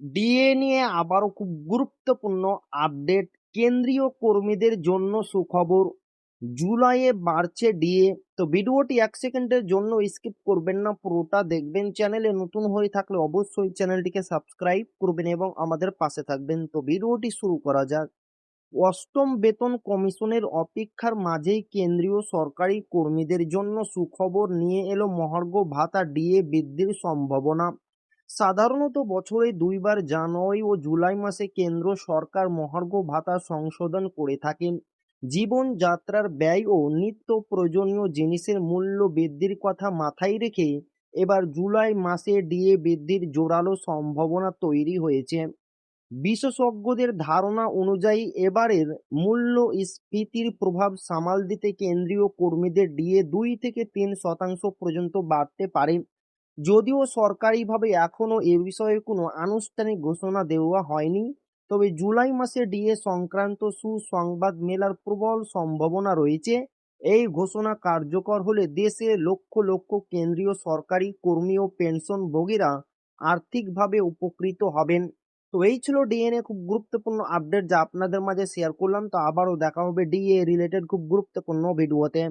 DA নিয়ে আবারও খুব গুরুত্বপূর্ণ আপডেট। কেন্দ্রীয় কর্মীদের জন্য সুখবর, জুলাইয়ে বাড়ছে ডিএ। তো ভিডিওটি 1 সেকেন্ডের জন্য স্কিপ করবেন না, পুরোটা দেখবেন। চ্যানেলে নতুন হয়ে থাকলে অবশ্যই চ্যানেলটিকে সাবস্ক্রাইব করবেন এবং আমাদের পাশে থাকবেন। তো ভিডিওটি শুরু করা যাক। অষ্টম বেতন কমিশনের অপেক্ষার মাঝেই কেন্দ্রীয় সরকারি কর্মীদের জন্য সুখবর নিয়ে এলো মহার্ঘ ভাতা ডিএ বৃদ্ধির সম্ভাবনা। সাধারণত বছরে দুইবার জানুয়ারি ও জুলাই মাসে কেন্দ্র সরকার মহার্ঘ ভাতা সংশোধন করে থাকেন। জীবনযাত্রার ব্যয় ও নিত্য প্রয়োজনীয় জিনিসের মূল্য বৃদ্ধির কথা মাথায় রেখে এবার জুলাই মাসে ডিএ বৃদ্ধির জোরালো সম্ভাবনা তৈরি হয়েছে। বিশেষজ্ঞদের ধারণা অনুযায়ী এবারের মূল্যস্ফীতির প্রভাব সামাল দিতে কেন্দ্রীয় কর্মীদের ডিএ 2 থেকে 3% পর্যন্ত বাড়তে পারে। যদিও সরকারিভাবে এখনো এ বিষয়ে কোনো আনুষ্ঠানিক ঘোষণা দেওয়া হয়নি, তবে জুলাই মাসে ডিএ সংক্রান্ত সুসংবাদ মেলার প্রবল সম্ভাবনা রয়েছে। এই ঘোষণা কার্যকর হলে দেশে লক্ষ লক্ষ কেন্দ্রীয় সরকারি কর্মী ও পেনশনভোগীরা আর্থিকভাবে উপকৃত হবেন। তো এই ছিল ডিএনএ খুব গুরুত্বপূর্ণ আপডেট যা আপনাদের মাঝে শেয়ার করলাম। তো আবারও দেখা হবে ডিএ রিলেটেড খুব গুরুত্বপূর্ণ ভিডিওতে।